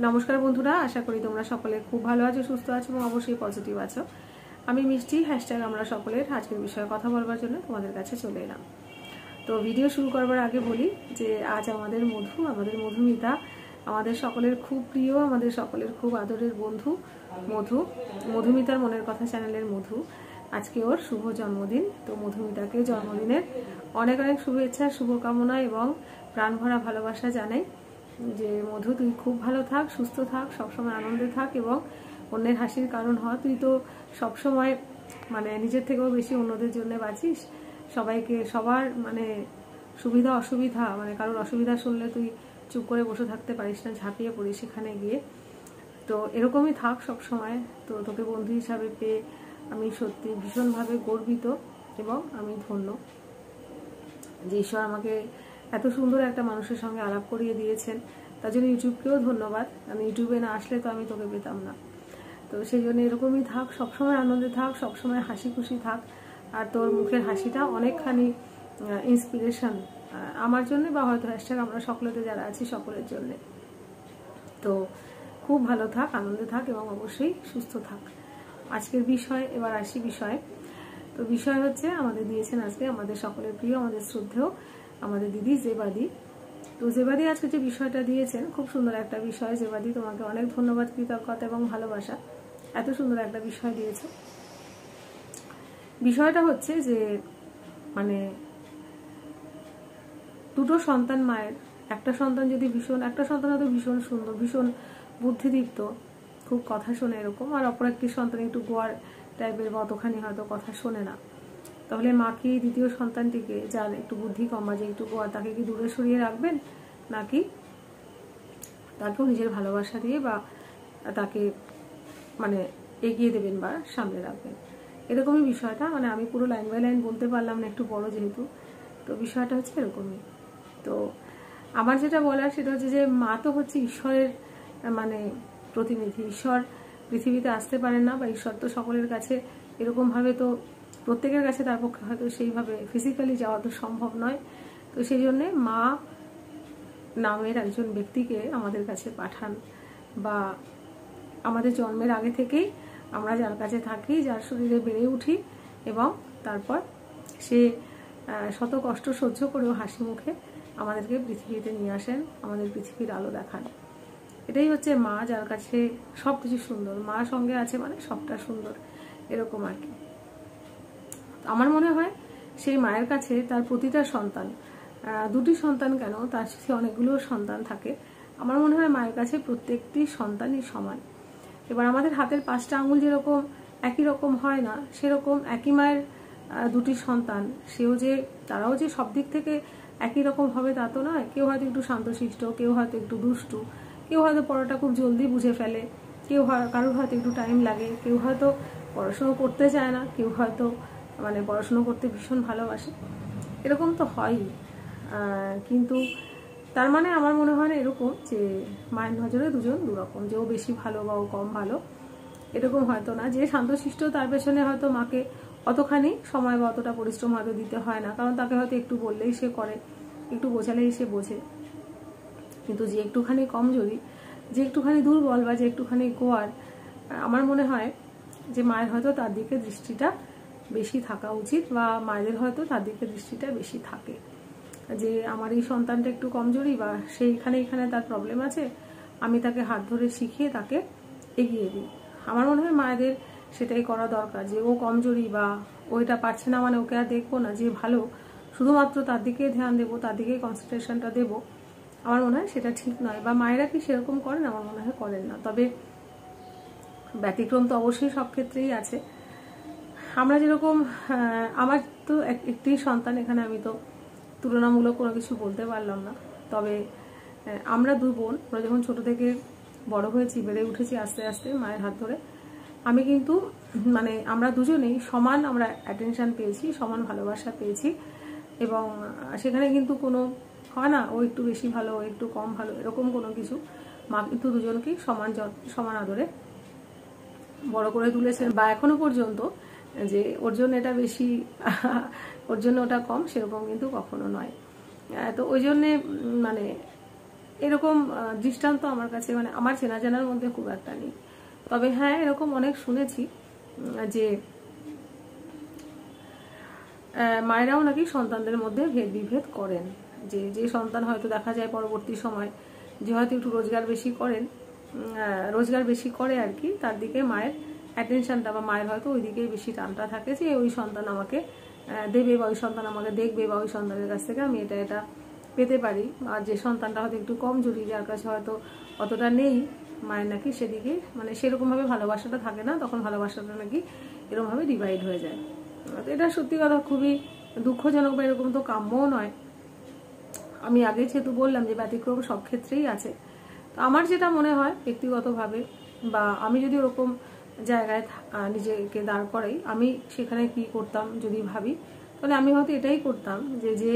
नमस्कार बंधुरा आशा करी তোমরা সকলে খুব ভালো আছো সুস্থ আছো এবং অবশ্যই পজিটিভ আছো। আমি মিষ্টি হ্যাশট্যাগ আমরা সকলের আজকের বিষয়ে কথা বলবার জন্য তোমাদের কাছে চলে এলাম। তো ভিডিও শুরু করবার আগে বলি যে আজ আমাদের মধুমিতা আমাদের সকলের খুব প্রিয়, আমাদের সকলের খুব আদরের বন্ধু মধুমিতার মনের কথা চ্যানেলের মধু, আজকে ওর শুভ জন্মদিন। তো মধুমিতাকে জন্মদিনের অনেক অনেক শুভেচ্ছা, শুভকামনা এবং প্রাণভরা ভালোবাসা জানাই যে মধু তুই খুব ভালো থাক, সুস্থ থাক, সবসময় আনন্দে থাক এবং অন্যের হাসির কারণ হ। তুই তো সবসময় মানে নিজের থেকেও বেশি অন্যদের জন্য বাঁচিস, সবাইকে সবার মানে সুবিধা অসুবিধা মানে কারোর অসুবিধা শুনলে তুই চুপ করে বসে থাকতে পারিস না, ঝাঁপিয়ে পড়িস সেখানে গিয়ে। তো এরকমই থাক সব সময়। তো তোকে বন্ধু হিসাবে পেয়ে আমি সত্যি ভীষণভাবে গর্বিত এবং আমি ধন্য যে ঈশ্বর আমাকে এত সুন্দর একটা মানুষের সঙ্গে আলাপ করিয়ে দিয়েছেন। তার জন্য ইউটিউবকেও ধন্যবাদ। আমি ইউটিউবে না আসলে তো আমি তোকে পেতাম না। তো সেই জন্য এরকমই থাক, সবসময় আনন্দে থাক, সবসময় হাসি খুশি থাক। আর তোর মুখের হাসিটা অনেকখানি ইন্সপিরেশন আমার জন্য বা হয়তো হ্যাশট্যাগ আমরা সকলেতে যারা আছি সকলের জন্যে। তো খুব ভালো থাক, আনন্দে থাক এবং অবশ্যই সুস্থ থাক। আজকের বিষয় এবার আসি বিষয়। তো বিষয় হচ্ছে আমাদের দিয়েছেন আজকে আমাদের সকলের প্রিয়, আমাদের শ্রদ্ধেয় আমাদের দিদি জেবাদি। তো জেবাদি আজকে যে বিষয়টা দিয়েছেন খুব সুন্দর একটা বিষয়। জেবাদি তোমাকে অনেক ধন্যবাদ, কৃতজ্ঞতা এবং ভালোবাসা, এত সুন্দর একটা বিষয় দিয়েছে। বিষয়টা হচ্ছে যে মানে দুটো সন্তান মায়ের, একটা সন্তান যদি একটা সন্তান হয়তো ভীষণ সুন্দর, ভীষণ বুদ্ধিদীপ্ত, খুব কথা শোনে এরকম, আর অপর একটি সন্তান একটু গোয়ার টাইপের বা অতখানি হয়তো কথা শোনে না, তাহলে মা কি দ্বিতীয় সন্তানটিকে যার একটু বুদ্ধি কম বা যে একটু গোয়া তাকে কি দূরে সরিয়ে রাখবেন, নাকি তাকেও নিজের ভালোবাসা দিয়ে বা তাকে মানে এগিয়ে দেবেন বা সামনে রাখবেন? এরকমই বিষয়টা। মানে আমি পুরো লাইন বাই লাইন বলতে পারলাম না, একটু বড় যেহেতু। তো বিষয়টা হচ্ছে এরকমই। তো আমার যেটা বলার সেটা হচ্ছে যে মা তো হচ্ছে ঈশ্বরের মানে প্রতিনিধি। ঈশ্বর পৃথিবীতে আসতে পারেন না বা ঈশ্বর তো সকলের কাছে এরকমভাবে তো প্রত্যেকের কাছে তার পক্ষে হয়তো সেইভাবে ফিজিক্যালি যাওয়া তো সম্ভব নয়। তো সেই জন্যে মা নামের একজন ব্যক্তিকে আমাদের কাছে পাঠান, বা আমাদের জন্মের আগে থেকেই আমরা যার কাছে থাকি, যার শরীরে বেড়ে উঠি এবং তারপর সে শত কষ্ট সহ্য করেও হাসি মুখে আমাদেরকে পৃথিবীতে নিয়ে আসেন, আমাদের পৃথিবীর আলো দেখান। এটাই হচ্ছে মা, যার কাছে সব কিছু সুন্দর। মা সঙ্গে আছে মানে সবটা সুন্দর, এরকম আর কি। আমার মনে হয় সেই মায়ের কাছে তার প্রতিটা সন্তান, দুটি সন্তান কেন, তার সাথে অনেকগুলো সন্তান থাকে, আমার মনে হয় মায়ের কাছে প্রত্যেকটি সন্তানই সমান। এবার আমাদের হাতের 5টা আঙুল যেরকম একই রকম হয় না, সেরকম একই মায়ের দুটি সন্তান তারাও যে সব দিক থেকে একই রকম হবে তা তো নয়। কেউ হয়তো একটু শান্তশিষ্ট, কেউ হয়তো একটু দুষ্টু, কেউ হয়তো পড়াটা খুব জলদি বুঝে ফেলে, কারোর হয়তো একটু টাইম লাগে, কেউ হয়তো পড়াশুনো করতে চায় না, কেউ হয়তো মানে পড়াশুনো করতে ভীষণ ভালোবাসে, এরকম তো হয়ই। কিন্তু তার মানে আমার মনে হয় না এরকম যে মায়ের নজরে দুজন দুরকম, যে ও বেশি ভালো বা ও কম ভালো, এরকম হয়তো না। যে শান্তশিষ্ট তার পেছনে হয়তো মাকে অতখানি সময় বা অতটা পরিশ্রম হয়তো দিতে হয় না, কারণ তাকে হয়তো একটু বললেই সে করে, একটু বোঝালেই সে বোঝে। কিন্তু যে একটুখানি কমজোরি, যে একটুখানি দুর্বল বা যে একটুখানি গোয়ার, আমার মনে হয় যে মায়ের হয়তো তার দিকে দৃষ্টিটা বেশি থাকা উচিত, বা মায়েদের হয়তো তার দিকে দৃষ্টিটা বেশি থাকে যে আমার এই সন্তানটা একটু কমজোরি বা এখানে তার প্রবলেম আছে, আমি তাকে হাত ধরে শিখিয়ে তাকে এগিয়ে দিই। আমার মনে হয় মায়েদের সেটাই করা দরকার, যে ও কমজোরি বা ওইটা পারছে না মানে ওকে আর দেখবো না, যে ভালো শুধুমাত্র তার দিকে ধ্যান দেবো, তার দিকে কনসেন্ট্রেশনটা দেবো, আমার মনে হয় সেটা ঠিক নয়। বা মায়েরা কি সেরকম করেন? আমার মনে হয় করেন না। তবে ব্যতিক্রম তো অবশ্যই সব ক্ষেত্রেই আছে। আমরা যেরকম আমার তো একটি সন্তান, এখানে আমি তো তুলনামূলক কোনো কিছু বলতে পারলাম না। তবে আমরা দুই বোন, আমরা যখন ছোট থেকে বড় হয়েছি, বেড়ে উঠেছি আস্তে আস্তে মায়ের হাত ধরে, আমি কিন্তু মানে আমরা দুজনেই সমান আমরা অ্যাটেনশন পেয়েছি, সমান ভালোবাসা পেয়েছি। এবং সেখানে কিন্তু কোনো হয় না ও একটু বেশি ভালো, ও একটু কম ভালো, এরকম কোনো কিছু। মা কিন্তু দুজনকেই সমান আদরে বড় করে তুলেছেন, বা এখনো পর্যন্ত যে ওর জন্য এটা বেশি ওর জন্য ওটা কম সেরকম কিন্তু কখনো নয়। তো ওই জন্যে মানে এরকম দৃষ্টান্ত আমার কাছে মানে আমার চেনা জানার মধ্যে খুব একটা নেই। তবে হ্যাঁ, এরকম অনেক শুনেছি যে মায়েরাও নাকি সন্তানদের মধ্যে ভেদ বিভেদ করেন, যে যে সন্তান হয়তো দেখা যায় পরবর্তী সময় যে হয়তো একটু রোজগার বেশি করে আর কি, তার দিকে মায়ের অ্যাটেনশনটা বা মায়ের হয়তো ওই দিকেই বেশি টানটা থাকে যে ওই সন্তান আমাকে দেবে বা ওই সন্তান আমাকে দেখবে বা ওই সন্তানের কাছ থেকে আমি এটা পেতে পারি। আর যে সন্তানটা হয়তো একটু কম জরুরি, যার কাছে হয়তো অতটা নেই, মায়ের নাকি সেদিকে মানে সেরকমভাবে ভালোবাসাটা থাকে না, তখন ভালোবাসাটা নাকি এরকমভাবে ডিভাইড হয়ে যায়। এটা সত্যি কথা খুবই দুঃখজনক বা এরকম তো কাম্যও নয়। আমি আগে যেহেতু বললাম যে ব্যতিক্রম সব ক্ষেত্রেই আছে। তো আমার যেটা মনে হয় ব্যক্তিগতভাবে, বা আমি যদি ওরকম জায়গায় নিজেকে দাঁড় করাই, আমি সেখানে কি করতাম যদি ভাবি, তাহলে আমি হয়তো এটাই করতাম যে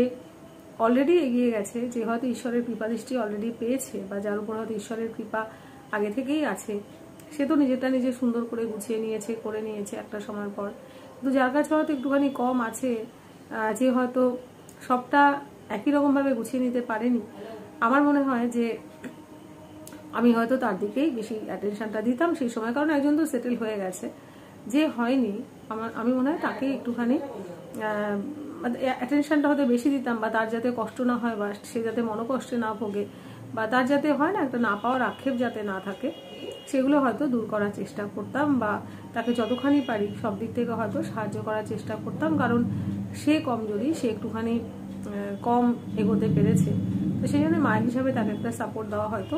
অলরেডি এগিয়ে গেছে, যে হয়তো ঈশ্বরের কৃপা দৃষ্টি অলরেডি পেয়েছে বা যার উপর হয়তো ঈশ্বরের কৃপা আগে থেকেই আছে, সে তো নিজেরটা নিজে সুন্দর করে গুছিয়ে নিয়েছে, করে নিয়েছে একটা সময় পর। কিন্তু যার কাছে হয়তো একটুখানি কম আছে, যে হয়তো সবটা একই রকমভাবে গুছিয়ে নিতে পারেনি, আমার মনে হয় যে আমি হয়তো তার দিকেই বেশি অ্যাটেনশনটা দিতাম সেই সময়। কারণ একজন তো সেটেল হয়ে গেছে, যে হয়নি আমি মনে হয় তাকে একটুখানি অ্যাটেনশনটা হয়তো বেশি দিতাম, বা তার যাতে কষ্ট না হয়, বা সে যাতে মনোকষ্টে না ভোগে, বা তার যাতে হয় না একটা না পাওয়ার আক্ষেপ যাতে না থাকে, সেগুলো হয়তো দূর করার চেষ্টা করতাম, বা তাকে যতখানি পারি সব দিক থেকে হয়তো সাহায্য করার চেষ্টা করতাম। কারণ সে কমজোরি, সে একটুখানি কম এগোতে পেরেছে, তো সেই জন্য মায়ের হিসাবে তাকে একটা সাপোর্ট দেওয়া হয়তো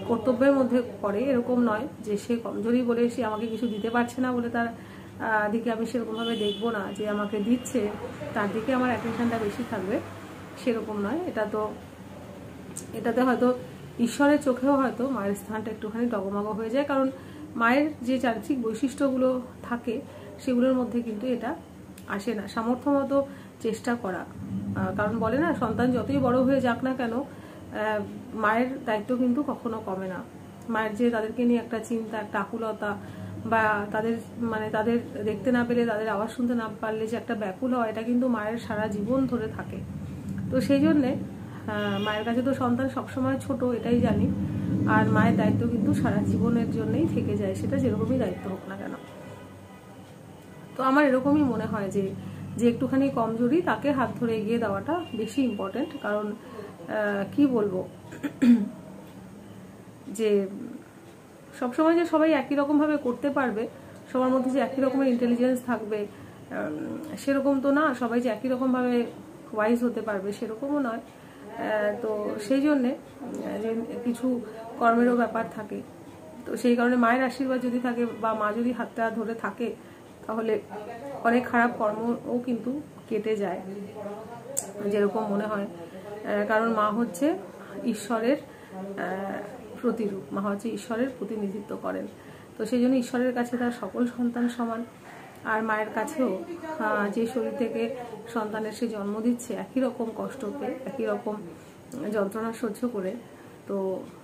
কর্তব্যের মধ্যে পড়ে। এরকম নয় যে সে কমজোরি বলে সে আমাকে কিছু দিতে পারছে না বলে তার দিকে আমি সেরকমভাবে দেখবো না, যে আমাকে দিচ্ছে তার দিকে আমার অ্যাটেনশনটা বেশি থাকবে, সেরকম নয়। এটাতে হয়তো ঈশ্বরের চোখেও হয়তো মায়ের স্থানটা একটুখানি ডগমগ হয়ে যায়। কারণ মায়ের যে চারিত্রিক বৈশিষ্ট্যগুলো থাকে সেগুলোর মধ্যে কিন্তু এটা আসে না। সামর্থ্য মতো চেষ্টা করা, কারণ বলে না সন্তান যতই বড় হয়ে যাক না কেন, মায়ের দায়িত্ব কিন্তু কখনো কমে না। মায়ের যে তাদেরকে নিয়ে একটা চিন্তা, একটা আকুলতা, বা তাদের দেখতে না পেলে, তাদের আওয়াজ শুনতে না পারলে যে একটা ব্যাকুল হয়, এটা কিন্তু মায়ের সারা জীবন ধরে থাকে। তো সেই জন্যে মায়ের কাছে তো সন্তান সবসময় ছোট, এটাই জানি। আর মায়ের দায়িত্ব কিন্তু সারা জীবনের জন্যই থেকে যায়, সেটা যেরকমই দায়িত্ব হোক না কেন। তো আমার এরকমই মনে হয় যে একটুখানি কমজোরি তাকে হাত ধরে এগিয়ে দেওয়াটা বেশি ইম্পর্টেন্ট। কারণ কি বলবো, যে সবসময় যে সবাই একই রকমভাবে করতে পারবে, সবার মধ্যে যে একই রকমের ইন্টেলিজেন্স থাকবে সেরকম তো না, সবাই যে একই রকমভাবে ওয়াইজ হতে পারবে সেরকমও নয়। তো সেই জন্যে যে কিছু কর্মেরও ব্যাপার থাকে, তো সেই কারণে মায়ের আশীর্বাদ যদি থাকে বা মা যদি হাতটা ধরে থাকে, তাহলে অনেক খারাপ কর্মও কিন্তু কেটে যায়, যেরকম মনে হয়। কারণ মা হচ্ছে ঈশ্বরের প্রতিরূপ, মা হচ্ছে ঈশ্বরের প্রতিনিধিত্ব করেন। তো সেই জন্য ঈশ্বরের কাছে তার সকল সন্তান সমান। আর মায়ের কাছেও যে শরীর থেকে সন্তানের সে জন্ম দিচ্ছে একই রকম কষ্ট পেয়ে, একই রকম যন্ত্রণা সহ্য করে, তো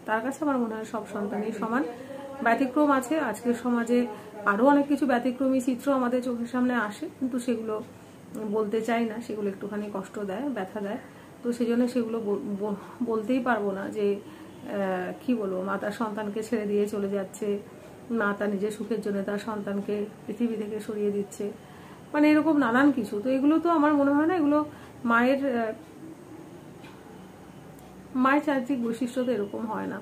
তার কাছে আমার মনে হয় সব সন্তানই সমান। ব্যতিক্রম আছে, আজকের সমাজে আরও অনেক কিছু ব্যতিক্রমী চিত্র আমাদের চোখের সামনে আসে, কিন্তু সেগুলো বলতে চাই না, সেগুলো একটুখানি কষ্ট দেয়, ব্যথা দেয়। তো সেই জন্য সেগুলো বলতেই পারবো না যে কি বলবো, মা তার সন্তানকে ছেড়ে দিয়ে চলে যাচ্ছে, মা তার নিজের সুখের জন্য তার সন্তানকে পৃথিবী থেকে সরিয়ে দিচ্ছে, মানে এরকম নানান কিছু। তো এগুলো তো আমার মনে হয় না এগুলো মায়ের চারিত্রিক বৈশিষ্ট্য তো এরকম হয় না।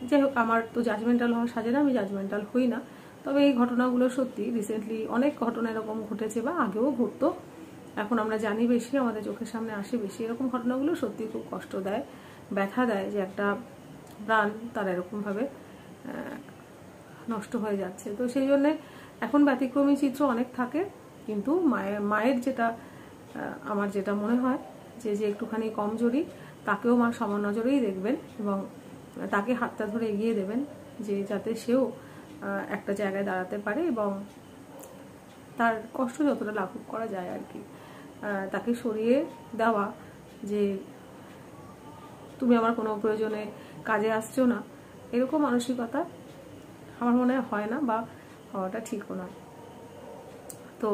যাই হোক, আমার তো জাজমেন্টাল হওয়া সাজে না, আমি জাজমেন্টাল হই না। তবে এই ঘটনাগুলো সত্যি রিসেন্টলি অনেক ঘটনা এরকম ঘটেছে, বা আগেও ঘটতো, এখন আমরা জানি বেশি, আমাদের চোখের সামনে আসে বেশি। এরকম ঘটনাগুলো সত্যি খুব কষ্ট দেয়, ব্যথা দেয়, যে একটা প্রাণ তার এরকমভাবে নষ্ট হয়ে যাচ্ছে। তো সেই জন্যে এখন ব্যতিক্রমী চিত্র অনেক থাকে, কিন্তু মায়ের যেটা আমার যেটা মনে হয় যে একটুখানি কমজোরি, তাকেও মা সমান নজরেই দেখবেন এবং তাকে হাতটা ধরে এগিয়ে দেবেন, যে যাতে সেও একটা জায়গায় দাঁড়াতে পারে এবং তার কষ্ট যতটা লাঘব করা যায় আর কি। তাকে সরিয়ে দেওয়া যে তুমি আমার কোনো প্রয়োজনে কাজে আসছো না, এরকম মানসিকতা আমার মনে হয় না, বা হওয়াটা ঠিকও নয়। তো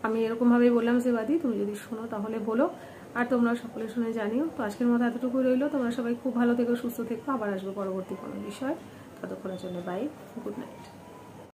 আমি এরকমভাবেই বললাম সেবাদি, তুমি যদি শোনো তাহলে বলো। আর তোমরা সকলে শুনে জানিও। তো আজকের মতো এতটুকুই রইলো। তোমরা সবাই খুব ভালো থেকো, সুস্থ থেকো। আবার আসবো পরবর্তী কোনো বিষয়। ততক্ষণের জন্য বাই, গুড নাইট।